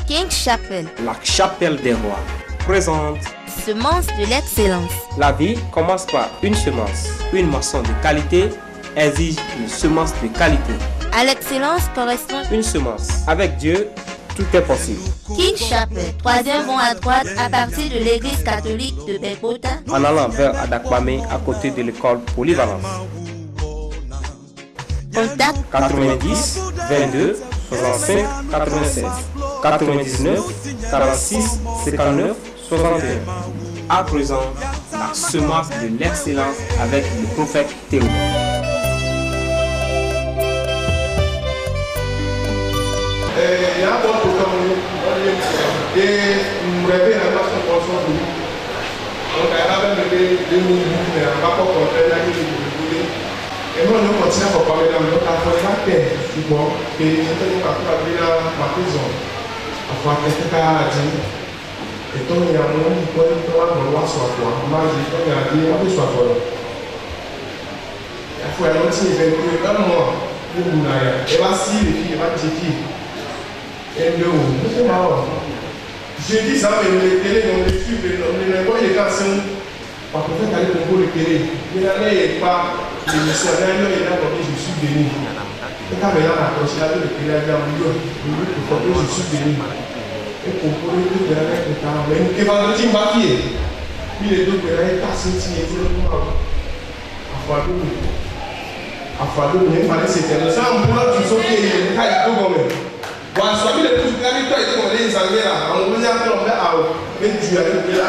King's Chapel, la chapelle des rois, présente Semence de l'excellence. La vie commence par une semence. Une moisson de qualité exige une semence de qualité. À l'excellence correspond une semence. Avec Dieu, tout est possible. King's Chapel, 3e rond à droite à partir de l'église catholique de Bebota. En allant vers Adakwame à côté de l'école polyvalente. Contact 90 22 65 96 99 46 59 61. À présent, la semence de l'excellence avec le prophète Théodore. Et moi, nous continuons à parler dans notre affaire terre, souvent, et nous sommes capables de ma prison. Afin que ce cas dit, et donc il y a un moment où il faut avoir soit quoi, moi je dis, il y a des gens qui soient quoi. Il faut aller au petit événement, comme moi, nous n'avons pas. Et voici les filles, et voici les filles. Et nous, c'est marrant. Je dis ça, mais les télés, on les suit, on les met pas les cantions. Parce que quand il faut le télé, il n'y a pas. Je suis venu. Et quand il a approché avec le télé, il a dit je suis venu. Et pour pouvoir le avec le temps, mais il va le dire maquiller. Puis les deux pédales passent ici et à Fadou, il fallait s'éteindre. Ça, on peut tout sauter les cas de tout même. Bon, soit il est plus grave, toi, il est comme les Anglais là. On va dire qu'on va à mais tu as le là.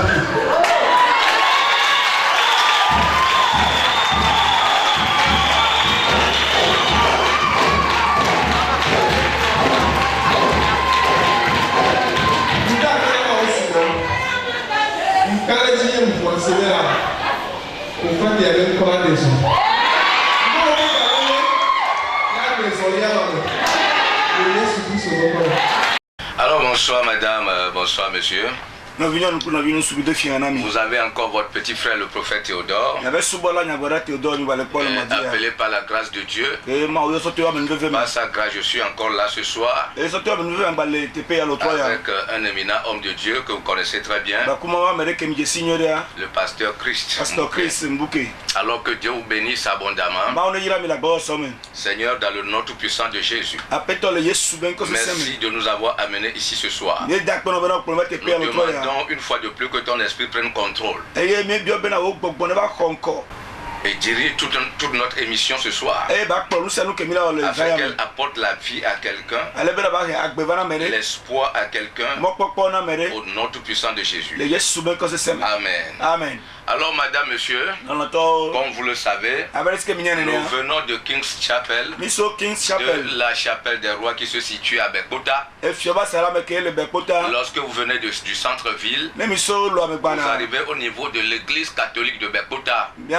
Alors bonsoir madame, bonsoir monsieur. Vous avez encore votre petit frère le prophète Théodore, appelé par la grâce de Dieu. Par sa grâce, je suis encore là ce soir avec un éminent homme de Dieu que vous connaissez très bien, le pasteur Christ. Alors que Dieu vous bénisse abondamment. Seigneur, dans le nom tout puissant de Jésus, merci de nous avoir amenés ici ce soir. Nous demandons une fois de plus que ton esprit prenne contrôle et dirige toute notre émission ce soir, afin qu'elle apporte la vie à quelqu'un, l'espoir à quelqu'un, au nom tout puissant de Jésus. Amen. Amen. Alors madame, monsieur, comme vous le savez, nous venons de King's Chapel, de la chapelle des rois qui se situe à Bebota. Lorsque vous venez du centre-ville, vous arrivez au niveau de l'église catholique de Bebota, qui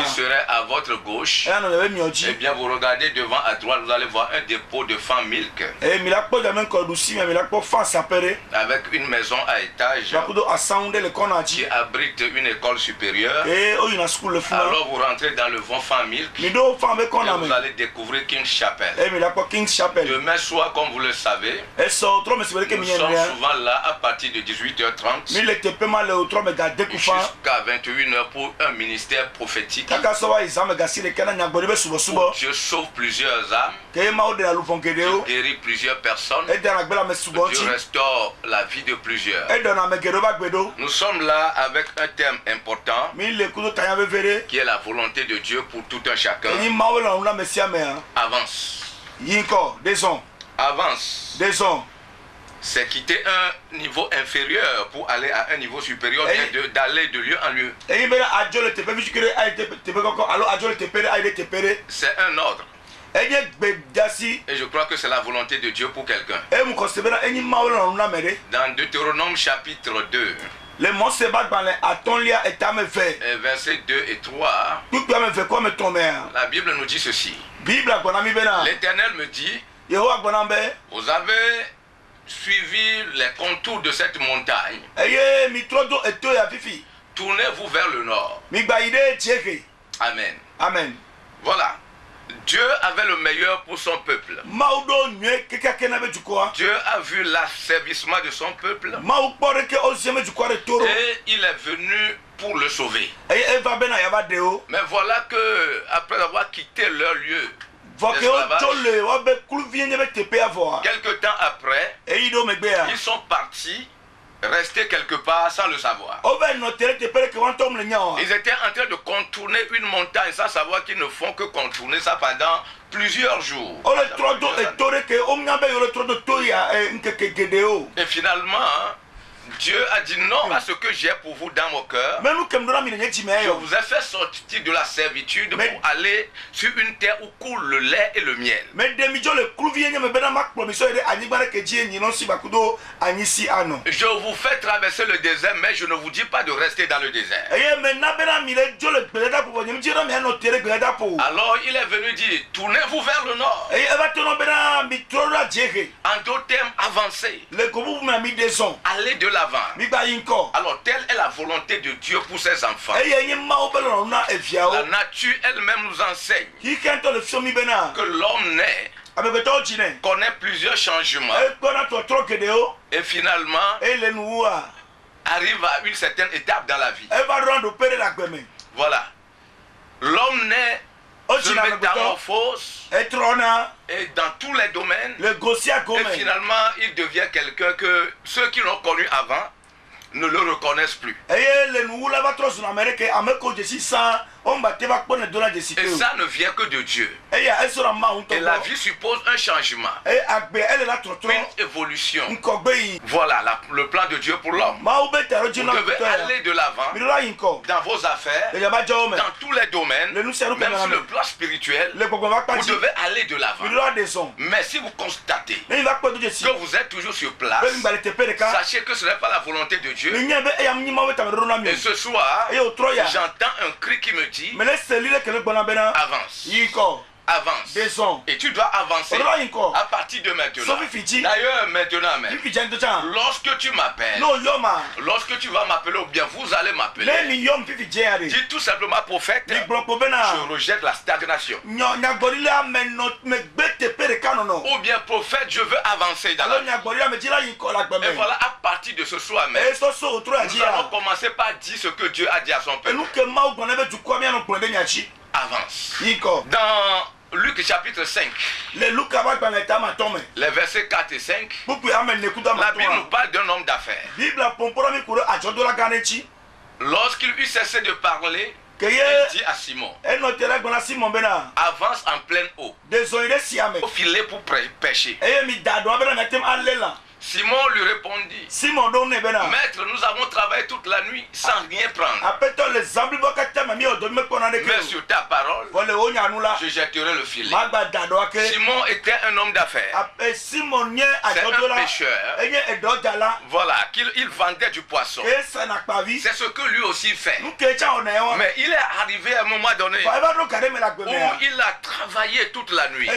serait à votre gauche. Et bien vous regardez devant à droite, vous allez voir un dépôt de Fan Milk avec une maison à étage qui abrite une école supérieure. Alors vous rentrez dans le vent Fan Milk et vous allez découvrir King's Chapel. Demain soir, comme vous le savez, nous sommes souvent là à partir de 18h30 jusqu'à 21h pour un ministère prophétique où Dieu sauve plusieurs âmes, Dieu guérit plusieurs personnes, Dieu restaure la vie de plusieurs. Nous sommes là avec un thème important qui est la volonté de Dieu pour tout un chacun. Avance. Avance. C'est quitter un niveau inférieur pour aller à un niveau supérieur, d'aller de lieu en lieu. C'est un ordre. Et je crois que c'est la volonté de Dieu pour quelqu'un. Dans Deutéronome chapitre 2, versets 2 et 3, la Bible nous dit ceci. L'Éternel me dit, vous avez suivi les contours de cette montagne. Tournez-vous vers le nord. Amen. Amen. Voilà. Dieu avait le meilleur pour son peuple. Dieu a vu l'asservissement de son peuple. Et il est venu pour le sauver. Mais voilà que après avoir quitté leur lieu, quelque temps après, ils sont partis, restés quelque part sans le savoir. Ils étaient en train de contourner une montagne sans savoir qu'ils ne font que contourner ça pendant plusieurs jours. Et finalement, Dieu a dit non à ce que j'ai pour vous dans mon cœur. Je vous ai fait sortir de la servitude pour aller sur une terre où coule le lait et le miel. Je vous fais traverser le désert, mais je ne vous dis pas de rester dans le désert. Alors il est venu dire, tournez-vous vers le nord. En d'autres termes, avancez. Allez de l'avant. Alors telle est la volonté de Dieu pour ses enfants. La nature elle-même nous enseigne que l'homme naît, connaît plusieurs changements et finalement arrive à une certaine étape dans la vie. Voilà. L'homme naît, se métamorphose et dans tous les domaines, et finalement il devient quelqu'un que ceux qui l'ont connu avant ne le reconnaissent plus. Et ça ne vient que de Dieu. Et la vie suppose un changement, une évolution. Voilà le plan de Dieu pour l'homme. Vous devez aller de l'avant dans vos affaires, dans tous les domaines, même sur le plan spirituel. Vous devez aller de l'avant. Mais si vous constatez que vous êtes toujours sur place, sachez que ce n'est pas la volonté de Dieu. Et ce soir, j'entends un cri qui me dit, avance. Avance. Et tu dois avancer à partir de maintenant. D'ailleurs, maintenant même, lorsque tu m'appelles, lorsque tu vas m'appeler ou bien vous allez m'appeler, dis tout simplement prophète, je rejette la stagnation. Ou bien prophète, je veux avancer dans la vie. Et voilà, à partir de ce soir même, nous allons commencer par dire ce que Dieu a dit à son peuple. Avance. Dans Luc chapitre 5, les versets 4 et 5, la Bible nous parle d'un homme d'affaires. Lorsqu'il eut cessé de parler, il dit à Simon, avance en pleine eau, au filet pour pêcher. Simon lui répondit, maître, nous avons travaillé toute la nuit sans rien prendre. Mais sur ta parole, je jetterai le filet. Simon était un homme d'affaires. C'est un pêcheur. Voilà, qu'il vendait du poisson. C'est ce que lui aussi fait. Mais il est arrivé à un moment donné où il a travaillé toute la nuit,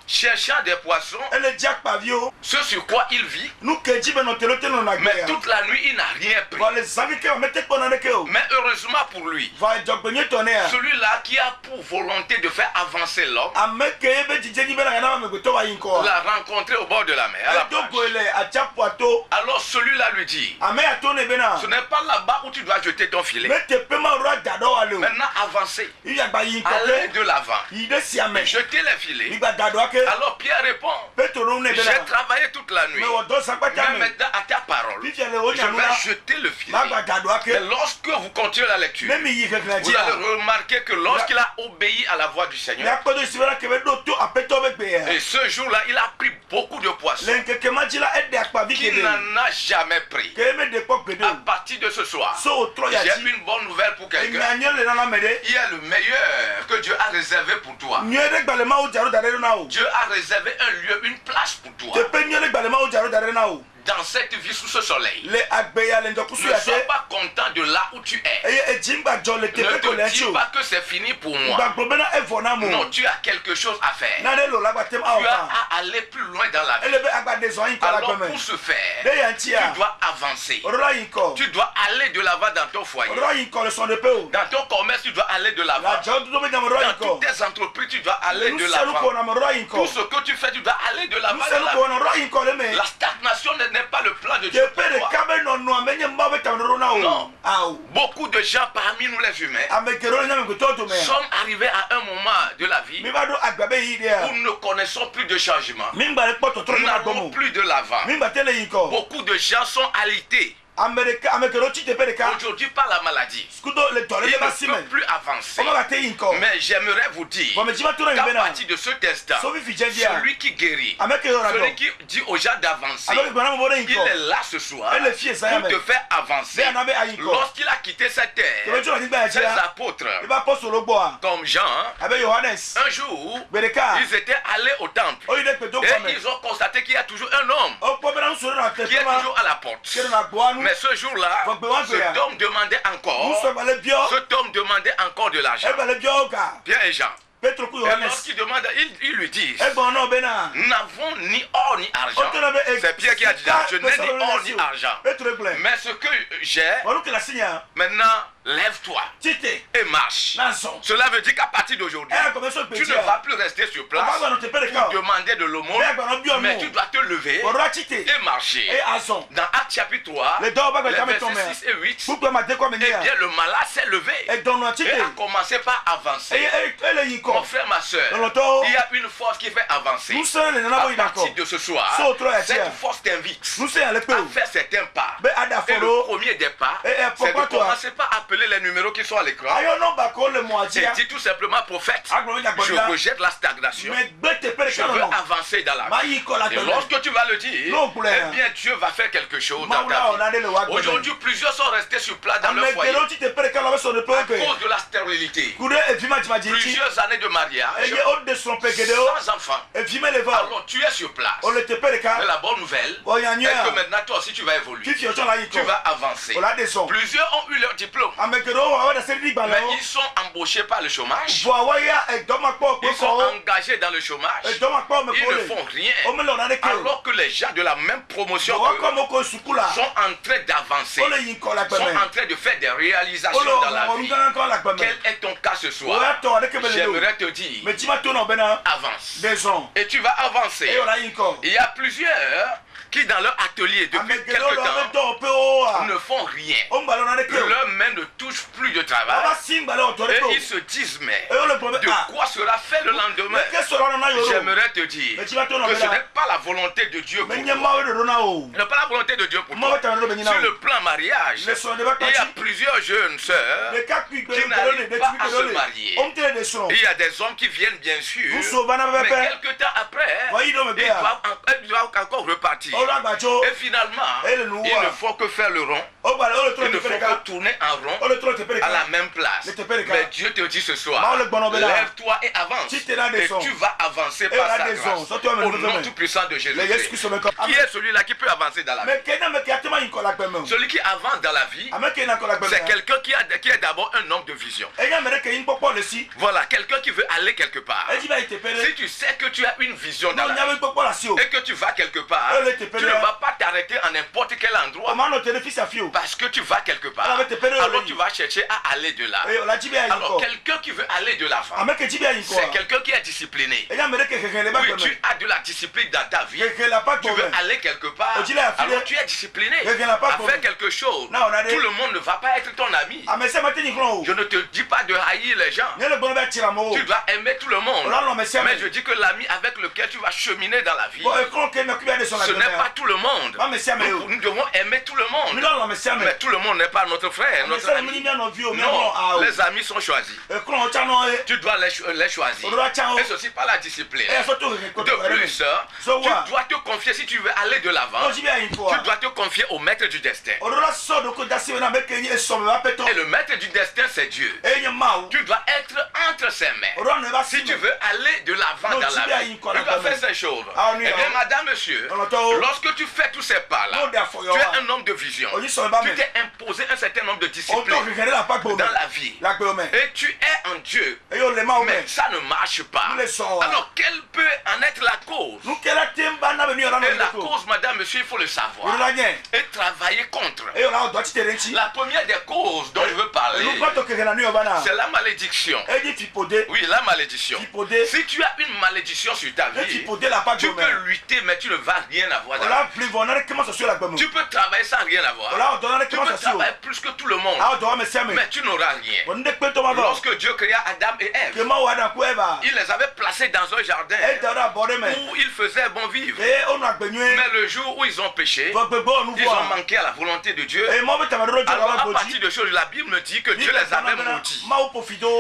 cherchant des poissons, ce sur quoi il vit. Mais toute la nuit il n'a rien pris. Mais heureusement pour lui, celui-là qui a pour volonté de faire avancer l'homme l'a rencontré au bord de la mer, à la plage. Alors celui-là lui dit, ce n'est pas là-bas où tu dois jeter ton filet. Maintenant avancez, allez de l'avant, jetez les filets. Alors Pierre répond, j'ai travaillé toute la nuit, mais maintenant à ta parole, je vais jeter le filet. Mais lorsque vous continuez la lecture, vous allez remarquer que lorsqu'il a obéi à la voix du Seigneur, et ce jour-là, il a pris beaucoup de poissons qu'il n'en a jamais pris. À partir de ce soir, j'ai une bonne nouvelle pour quelqu'un. Il y a le meilleur que Dieu a réservé pour toi. Dieu a réservé un lieu, une place pour toi. dans cette vie sous ce soleil. Ne sois pas content de là où tu es. Ne te dis pas que c'est fini pour moi. Non, tu as quelque chose à faire. Tu as à aller plus loin dans la vie. Alors pour ce faire, tu dois avancer. Tu dois aller de l'avant dans ton foyer. Dans ton commerce, tu dois aller de l'avant. Dans toutes tes entreprises, tu dois aller de l'avant. Tout ce que tu fais, tu dois aller de l'avant. La stagnation n'est pas le plan de Dieu pour toi. Non. Beaucoup de gens parmi nous les humains sont arrivés à un moment de la vie où nous ne connaissons plus de changement. Nous n'avons plus de l'avant. Beaucoup de gens sont alités aujourd'hui par la maladie. Ils ne peuvent plus avancer. Mais j'aimerais vous dire qu'à partir de cet instant, celui qui guérit, celui qui dit aux gens d'avancer, il est là ce soir pour te faire avancer. Lorsqu'il a quitté cette terre, ses apôtres, comme Jean, un jour, ils étaient allés au temple et ils ont constaté qu'il y a toujours un homme qui est toujours à la porte. Mais ce jour-là, cet homme demandait encore. Cet homme demandait encore de l'argent. Pierre et Jean. Et lorsqu'il demande, ils lui disent, nous n'avons ni or ni argent. C'est Pierre qui a dit, je n'ai ni or ni argent. Mais ce que j'ai, maintenant, lève-toi et marche. Cela veut dire qu'à partir d'aujourd'hui, tu ne vas plus rester sur place pour demander de l'aumône, mais tu dois te lever et marcher. Dans Actes chapitre 3, les versets 6 et 8, eh bien, le malade s'est levé et a commencé par avancer. Mon frère, ma soeur, il y a une force qui fait avancer. À partir de ce soir, cette force t'invite à faire certains pas. Et le premier des pas, c'est de commencer par appeler les numéros qui sont à l'écran. Et dis tout simplement, prophète, je rejette la stagnation. Je veux avancer dans la vie. Et lorsque tu vas le dire, eh bien Dieu va faire quelque chose dans ta vie. Aujourd'hui, plusieurs sont restés sur place dans leur foyer à cause de la stérilité. Plusieurs années de mariage sans enfants. Alors tu es sur place. Mais la bonne nouvelle est que maintenant toi aussi tu vas évoluer. Tu vas avancer. Plusieurs ont eu leur diplôme, mais ils sont embauchés par le chômage. Ils sont engagés dans le chômage. Ils ne font rien. Alors que les gens de la même promotion sont en train d'avancer, sont en train de faire des réalisations dans la vie. Quel est ton cas ce soir? J'aimerais te dire, avance. Et tu vas avancer. Il y a plusieurs qui dans leur atelier depuis quelque temps ne font rien. Leurs mains ne touchent plus de travail. Et ils se disent, mais de quoi sera fait le lendemain? J'aimerais te dire que ce n'est pas la volonté de Dieu pour toi. Ce n'est pas la volonté de Dieu pour toi. Sur le plan mariage, il y a plusieurs jeunes sœurs qui n'arrivent pas à se marier. Il y a des hommes qui viennent bien sûr, mais quelques temps après, ils doivent encore repartir. Et finalement, il ne faut que faire le rond. Il ne faut que tourner en rond à la même place. Mais Dieu te dit ce soir, lève-toi et avance. Et tu vas avancer par sa grâce. Au nom tout puissant de Jésus-Christ. Qui est celui-là qui peut avancer dans la vie? Celui qui avance dans la vie, c'est quelqu'un qui est d'abord un homme de vision. Voilà, quelqu'un qui veut aller quelque part. Si tu sais que tu as une vision dans la vie et que tu vas quelque part, tu ne vas pas t'arrêter à n'importe quel endroit parce que tu vas quelque part. Alors tu vas chercher à aller de là. Alors quelqu'un qui veut aller de l'avant, c'est quelqu'un qui est discipliné. Oui, tu as de la discipline dans ta vie. Tu veux aller quelque part, alors tu es discipliné à faire quelque chose. Tout le monde ne va pas être ton ami. Je ne te dis pas de haïr les gens. Tu dois aimer tout le monde. Mais je dis que l'ami avec lequel tu vas cheminer dans la vie, ce n'est pas tout le monde. Nous devons aimer tout le monde. Mais tout le monde n'est pas notre frère, notre ami. Non, les amis sont choisis. Tu dois les choisir. Et ceci par la discipline. De plus, tu dois te confier, si tu veux aller de l'avant, tu dois te confier au maître du destin. Et le maître du destin, c'est Dieu. Tu dois être entre ses mains. Si tu veux aller de l'avant dans la vie, tu dois faire ces choses. Eh bien, madame, monsieur, Lorsque tu fais tous ces pas-là, tu es un homme de vision. Tu t'es imposé un certain nombre de disciplines dans la vie. Et tu es en Dieu. Mais ça ne marche pas. Alors, quelle peut en être la cause? Et la cause, madame, monsieur, il faut le savoir. Et travailler contre. La première des causes dont je veux parler, c'est la malédiction. Oui, la malédiction. Si tu as une malédiction sur ta vie, tu peux lutter, mais tu ne vas rien avoir. Tu peux travailler sans rien avoir. Tu peux travailler plus que tout le monde, mais tu n'auras rien. Lorsque Dieu créa Adam et Ève, il les avait placés dans un jardin où ils faisaient bon vivre. Mais le jour où ils ont péché, ils ont manqué à la volonté de Dieu. Alors à partir de choses, la Bible me dit que Dieu les avait maudits.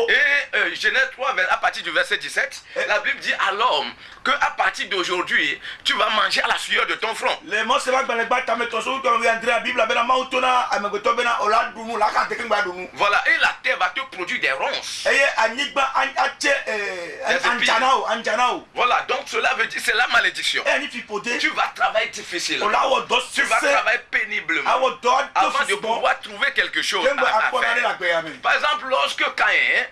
Et Genèse 3, à partir du verset 17, la Bible dit à l'homme que à partir d'aujourd'hui, tu vas manger à la sueur de ton front. Voilà, et la terre va te produire des ronces. Voilà, donc cela veut dire c'est la malédiction. Tu vas travailler difficilement. Tu vas travailler péniblement avant de pouvoir trouver quelque chose à faire. Par exemple, lorsque Caïn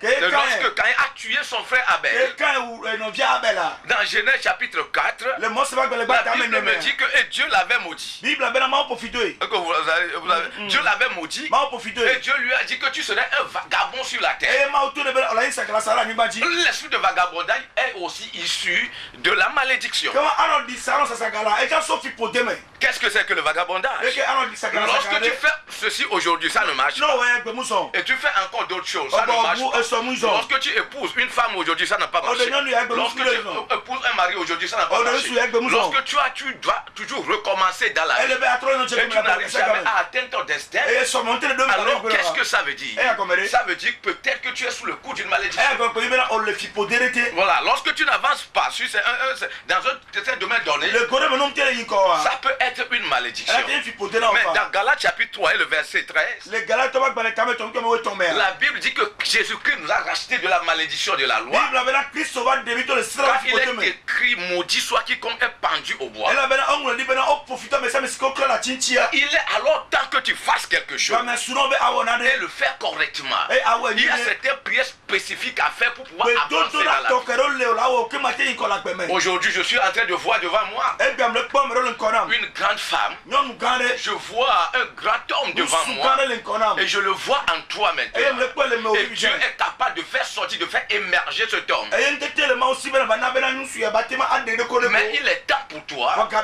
a tué son frère Abel, dans Genèse chapitre 4, la Bible me dit que Dieu l'avait maudit. Dieu l'avait maudit et Dieu lui a dit que tu serais un vagabond sur la terre. L'esprit de vagabondage est aussi issu de la malédiction. Qu'est-ce que c'est que le vagabondage? Lorsque tu fais ceci aujourd'hui, ça ne marche pas. Et tu fais encore d'autres choses, ça ne marche pas. Lorsque tu épouses une femme aujourd'hui, ça n'a pas marché. Lorsque tu épouses un mari aujourd'hui, ça n'a pas marché. Lorsque tu dois toujours recommencer dans la vie et tu n'arrives jamais à atteindre ton destin, alors qu'est-ce que ça veut dire? Ça veut dire que peut-être que tu es sous le coup d'une malédiction. Voilà, lorsque tu n'avances pas dans un domaine donné, ça peut être une malédiction. Mais dans Galates chapitre 3 et le verset 13, la Bible dit que Jésus-Christ nous a racheté de la malédiction de la loi. Car il est écrit, maudit soit quiconque est pendu au bois. Il est alors temps que tu fasses quelque chose et le faire correctement. Il y a certaines prières spécifiques à faire pour pouvoir avancer dans la vie. Aujourd'hui, je suis en train de voir devant moi une grande femme. Je vois un grand homme devant moi et je le vois en toi maintenant. Et Dieu est capable de faire sortir, de faire émerger cet homme. Mais il est temps pour toi que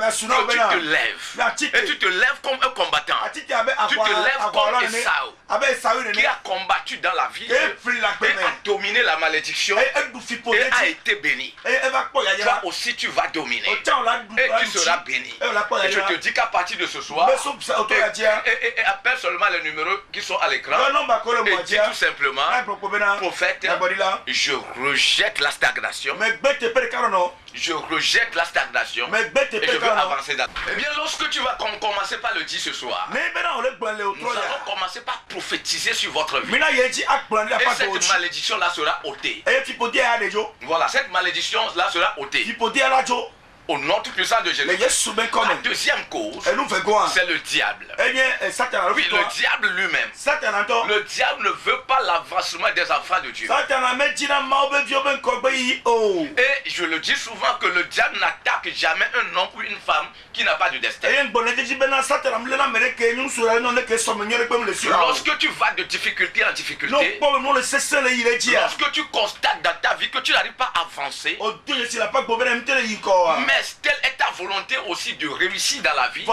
tu te lèves. Et tu te lèves comme un combattant. Tu te lèves comme Esaü, qui a combattu dans la vie et a dominé la malédiction et a été béni. Toi aussi tu vas dominer et tu seras béni. Et je te dis qu'à partir de ce soir, et appelle seulement les numéros qui sont à l'écran et dis tout simplement, prophète, je rejette la stagnation. Je rejette la stagnation et je veux avancer dans. Eh bien, lorsque tu vas commencer par le dire ce soir, nous allons commencer par prophétiser sur votre vie. Et cette malédiction-là sera ôtée. Voilà, cette malédiction-là sera ôtée. Au nom tout puissant de Jésus. La deuxième cause, c'est le diable. Oui, le diable lui-même. Le diable ne veut pas l'avancement des enfants de Dieu. Et je le dis souvent que le diable n'attaque jamais un homme ou une femme qui n'a pas de destin. Lorsque tu vas de difficulté en difficulté, lorsque tu constates dans ta vie que tu n'arrives pas à avancer, mais telle est ta volonté aussi de réussir dans la vie,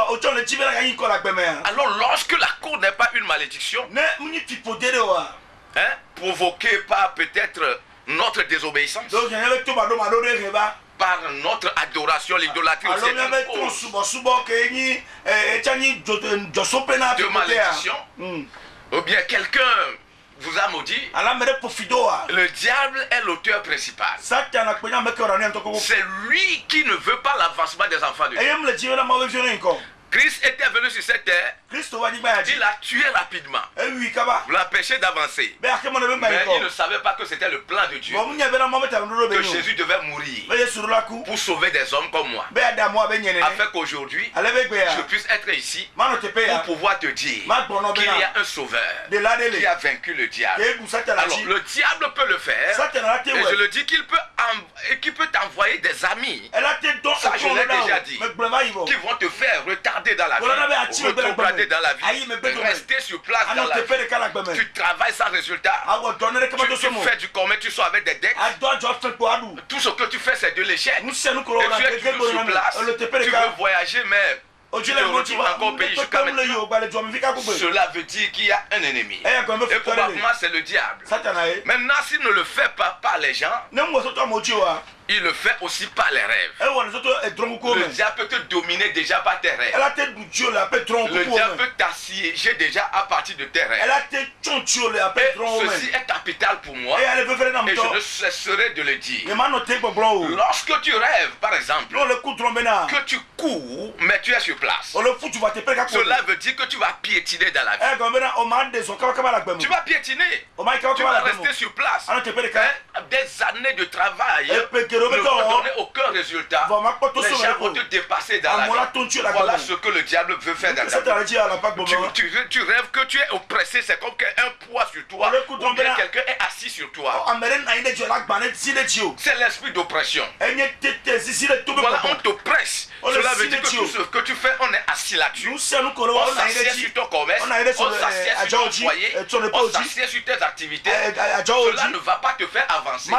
alors lorsque la cause n'est pas une malédiction, provoquée par peut-être notre désobéissance, par notre adoration, l'idolâtrie, de malédiction, ou bien quelqu'un vous a maudit. Le diable est l'auteur principal. C'est lui qui ne veut pas l'avancement des enfants de Dieu. Christ était venu sur cette terre. Il a tué rapidement. Vous l'empêchez d'avancer. Mais il ne savait pas que c'était le plan de Dieu. Que Jésus devait mourir pour sauver des hommes comme moi. Afin qu'aujourd'hui, je puisse être ici pour pouvoir te dire qu'il y a un sauveur qui a vaincu le diable. Alors, le diable peut le faire. Et je le dis qu'il peut t'envoyer des amis. Ça, je l'ai déjà dit. Qui vont te faire retarder dans la vie, retarder dans la vie, rester sur place dans la vie. Tu travailles sans résultat. Tu fais du commerce, tu sors avec des dettes. Tout ce que tu fais, c'est de l'échec. Et tu es toujours sur place. Tu veux voyager, mais tu te retrouves encore au pays jusqu'à maintenant. Cela veut dire qu'il y a un ennemi. Et probablement c'est le diable. Maintenant, s'il ne le fait pas par les gens, il le fait aussi par les rêves. Le diable peut te dominer déjà par tes rêves. Le diable peut t'assiéger déjà à partir de tes rêves. Et ceci est capital pour moi. Et je ne cesserai de le dire. Lorsque tu rêves, par exemple, que tu cours, mais tu es sur place, cela veut dire que tu vas piétiner dans la vie. Tu vas piétiner. Tu vas rester sur place. Des années de travail ne vont donner aucun résultat. Les gens vont te dépasser dans la vie. Voilà ce que le diable veut faire dans ta vie. Tu rêves que tu es oppressé, c'est comme qu'un poids sur toi, ou bien quelqu'un est assis sur toi. C'est l'esprit d'oppression. Voilà, on t'oppresse. Cela veut dire que tout ce que tu fais, on est assis là-dessus. On s'assied sur ton commerce, on s'assied sur ton foyer, on s'assied sur tes activités. Cela ne va pas te faire avancer.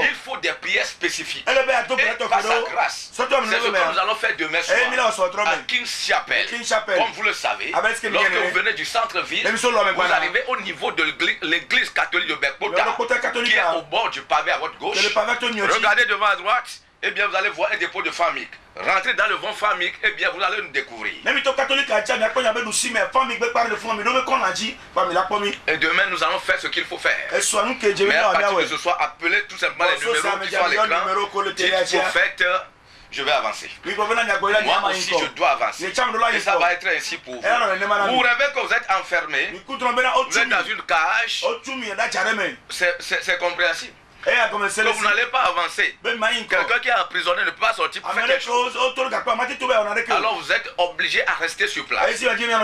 Il faut des prières spécifiques. Et par sa grâce, c'est ce que nous allons faire demain soir à King's Chapel. Comme vous le savez, lorsque vous venez du centre-ville, vous arrivez au niveau de l'église catholique de Bekpota, qui est au bord du pavé à votre gauche. Regardez devant à droite, et bien vous allez voir un dépôt de famille. Rentrez dans le vent famille, et bien vous allez nous découvrir. Et demain nous allons faire ce qu'il faut faire. Mais à partir de ce soir, appelez tout simplement les numéros qui sont à l'écran. Dites prophète, je vais avancer. Moi aussi je dois avancer. Et ça va être ainsi pour vous. Vous rêvez que vous êtes enfermé, vous êtes dans une cage, c'est compréhensible. Que vous n'allez pas avancer. Quelqu'un qui est emprisonné ne peut pas sortir pour faire quelque chose. Alors vous êtes obligé à rester sur place.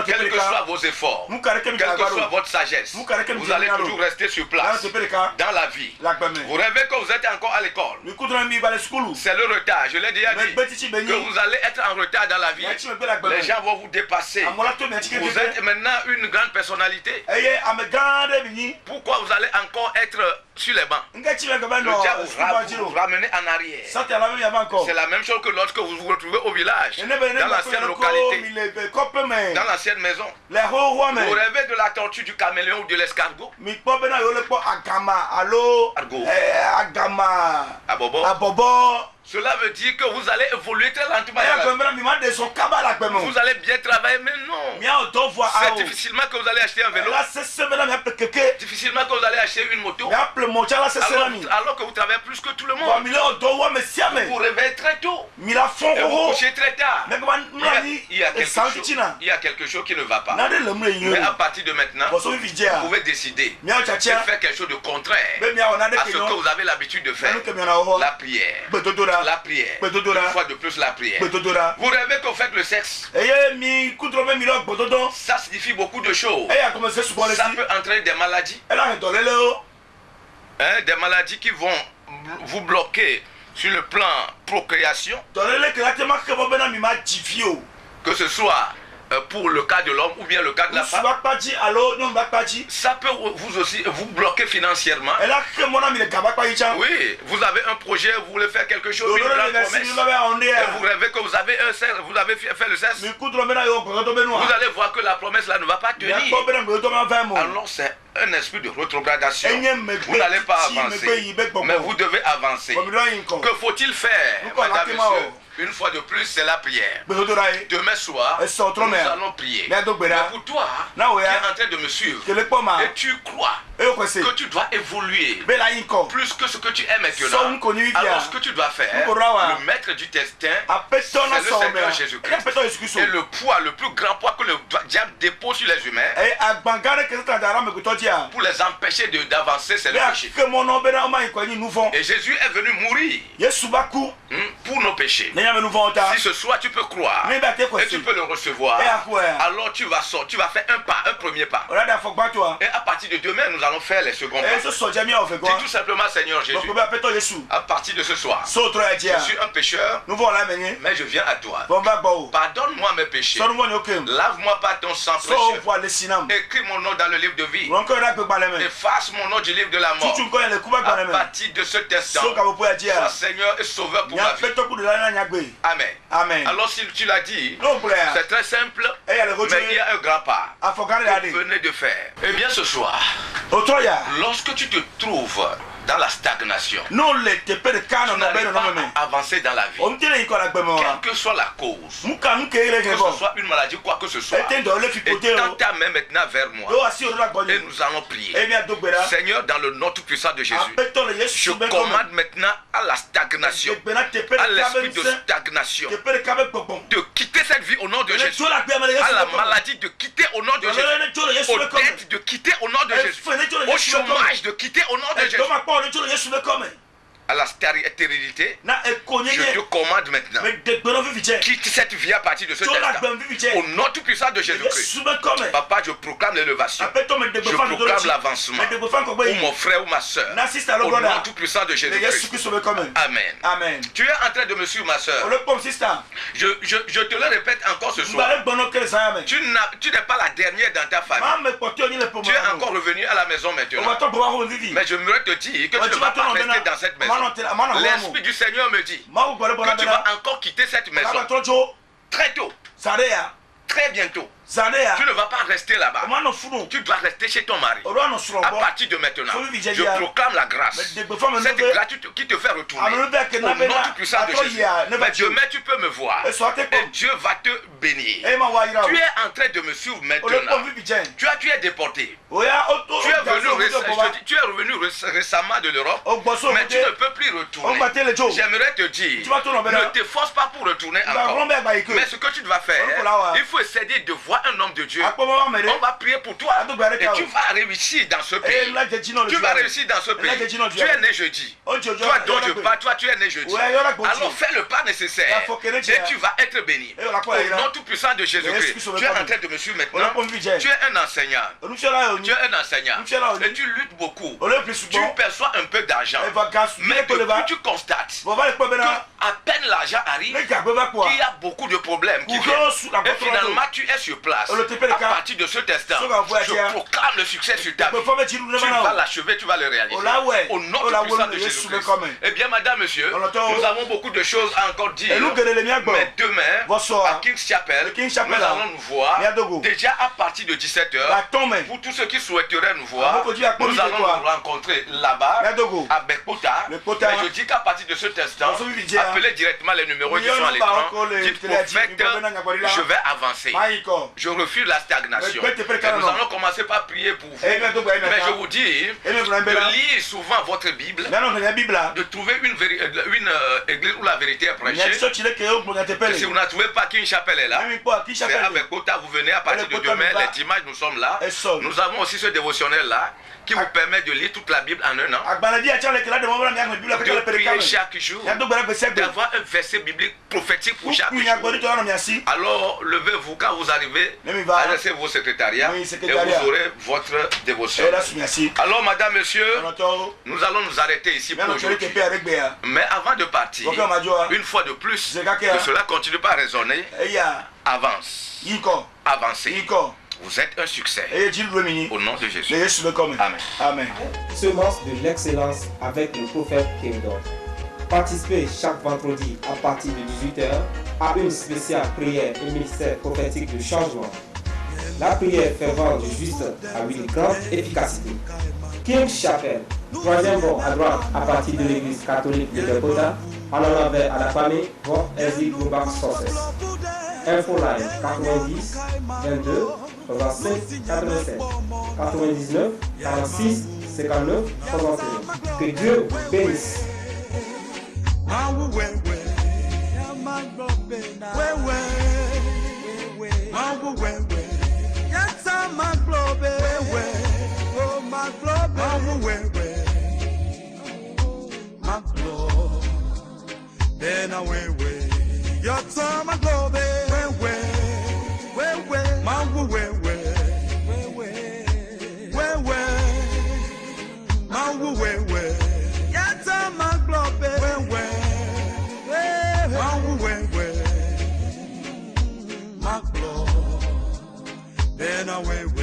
Quels que soient vos efforts, quelle que soit votre sagesse, vous allez toujours rester sur place dans la vie. Vous rêvez que vous êtes encore à l'école. C'est le retard. Je l'ai déjà dit. Que vous allez être en retard dans la vie. Les gens vont vous dépasser. Vous êtes maintenant une grande personnalité. Pourquoi vous allez encore être sur les bancs? Le diable vous ramener en arrière. C'est la même chose que lorsque vous vous retrouvez au village, dans l'ancienne localité, dans l'ancienne maison. Vous rêvez de la tortue, du caméléon ou de l'escargot. Cela veut dire que vous allez évoluer très lentement. Vous allez bien travailler, mais non. C'est difficilement que vous allez acheter un vélo. Difficilement que vous allez acheter une moto. Alors que vous travaillez plus que tout le monde. Vous réveillez très tôt. Et vous couchez très tard. Il y a quelque chose qui ne va pas. Mais à partir de maintenant, vous pouvez décider de faire quelque chose de contraire à ce que vous avez l'habitude de faire. La prière. La prière. Une fois de plus la prière. Vous rêvez que vous faites le sexe. Ça signifie beaucoup de choses. Ça peut entraîner des maladies. Des maladies qui vont vous bloquer sur le plan procréation. Que ce soit pour le cas de l'homme ou bien le cas de la femme. Ça peut vous aussi vous bloquer financièrement. Oui, vous avez un projet, vous voulez faire quelque chose, une grande promesse, et vous rêvez que vous avez fait le sexe. Vous allez voir que la promesse là ne va pas tenir. Alors c'est un esprit de rétrogradation. Vous n'allez pas avancer, mais vous devez avancer. Que faut-il faire, madame, monsieur? Une fois de plus, c'est la prière. Demain soir, nous allons prier. Mais pour toi, qui es en train de me suivre, et tu crois que tu dois évoluer plus que ce que tu es maintenant. Alors ce que tu dois faire, le maître du destin, c'est le Seigneur Jésus-Christ. Et le poids, le plus grand poids que le diable dépose sur les humains pour les empêcher d'avancer, c'est le péché. Et Jésus est venu mourir pour nos péchés. Si ce soir tu peux croire et tu peux le recevoir, alors tu vas faire un premier pas. Et à partir de demain, nous allons faire les seconds pas. Dis tout simplement, Seigneur Jésus, à partir de ce soir, je suis un pécheur, mais je viens à toi. Pardonne-moi mes péchés. Lave-moi par ton sang précieux. Écris mon nom dans le livre de vie. Efface mon nom du livre de la mort. À partir de cet instant, sois Seigneur et Sauveur pour ma vie. Amen. Amen. Alors si tu l'as dit, c'est très simple, mais il y a un grand pas que vous venez de faire. Eh bien ce soir, lorsque tu te trouves dans la stagnation, tu n'arrives pas à avancer dans la vie, quelle que soit la cause, que ce soit une maladie, quoi que ce soit, et tends ta main maintenant vers moi et nous allons prier. Seigneur, dans le nom tout puissant de Jésus, je commande maintenant à la stagnation, à l'esprit de stagnation, de quitter cette vie au nom de Jésus, à la maladie de quitter au nom de Jésus, aux dettes de quitter au nom de Jésus, au chômage de quitter au nom de Jésus, à la stérilité, je te commande maintenant, quitte cette vie à partir de ce instant, au nom tout puissant de Jésus-Christ. Papa, je proclame l'élevation, je proclame l'avancement pour mon frère ou ma soeur, au nom tout puissant de Jésus-Christ. Amen. Amen. Tu es en train de me suivre, ma soeur. Je te le répète encore ce soir. Tu n'es pas la dernière dans ta famille. Tu es encore revenu à la maison maintenant. Mais je voudrais te dire que tu ne vas pas rester dans cette maison. L'Esprit du Seigneur me dit que tu vas encore quitter cette maison très tôt, très bientôt. Tu ne vas pas rester là-bas. Tu dois rester chez ton mari. À partir de maintenant, je proclame la grâce. Cette grâce qui te fait retourner au nom tout puissant de Jésus. Mais demain, tu peux me voir. Et Dieu va te bénir. Tu es en train de me suivre maintenant. Tu es déporté. Tu es revenu récemment de l'Europe, mais tu ne peux plus retourner. J'aimerais te dire, ne te force pas pour retourner encore. Mais ce que tu dois faire, il faut essayer de voir un homme de Dieu. On va prier pour toi et tu vas réussir dans ce pays. Tu vas réussir dans ce pays. Tu es né jeudi. Toi dont je parle, toi tu es né jeudi. Alors fais le pas nécessaire et tu vas être béni. Au nom tout puissant de Jésus-Christ. Tu es en train de me suivre maintenant. Tu es un enseignant. Tu es un enseignant et tu luttes beaucoup. Tu perçois un peu d'argent. Mais depuis tu constates que à peine l'argent arrive, qu'il y a beaucoup de problèmes qui viennent. Et finalement tu es sur place. À partir de cet instant, je proclame le succès sur ta vie. Tu vas l'achever, tu vas le réaliser. Au nom tout puissant de Jésus-Christ. Eh bien, madame, monsieur, nous avons beaucoup de choses à encore dire. Mais demain, à King's Chapel, nous allons nous voir déjà à partir de 17h. Pour tous ceux qui souhaiteraient nous voir, nous allons nous rencontrer là-bas, à Bekpota. Mais je dis qu'à partir de cet instant, appelez directement les numéros qui sont à l'écran. Dites prophète, je vais avancer. Je refuse la stagnation. Et nous allons commencer par prier pour vous. Mais je vous dis de lire souvent votre Bible, de trouver une église où la vérité est prêchée. Et si vous ne trouvez pas qu'une chapelle est là, c'est avec Kota, vous venez à partir de demain, les dimanches, nous sommes là. Nous avons aussi ce dévotionnel là qui vous permet de lire toute la Bible en un an, de prier chaque jour, d'avoir un verset biblique prophétique pour chaque jour. Alors levez-vous quand vous arrivez, adressez vos secrétariats et vous aurez votre dévotion. Alors madame, monsieur, nous allons nous arrêter ici pour aujourd'hui. Mais avant de partir, une fois de plus, que cela continue pas à résonner, avance, avancez. Vous êtes un succès. Au nom de Jésus. Amen. Amen. Semence de l'excellence avec le prophète Kéridon. Participez chaque vendredi à partir de 18h à une spéciale prière et ministère prophétique de changement. La prière fervente du juste a une grande efficacité. King's Chapel, 3e bord à droite à partir de l'église catholique de Bekpota, en allant vers à la famille, Vont Easy Global Sources. Infoline 90 22 65 87 99 46 59 61. Que Dieu bénisse. Then away, your time I go there, my way, your time I go there, my globe, then away.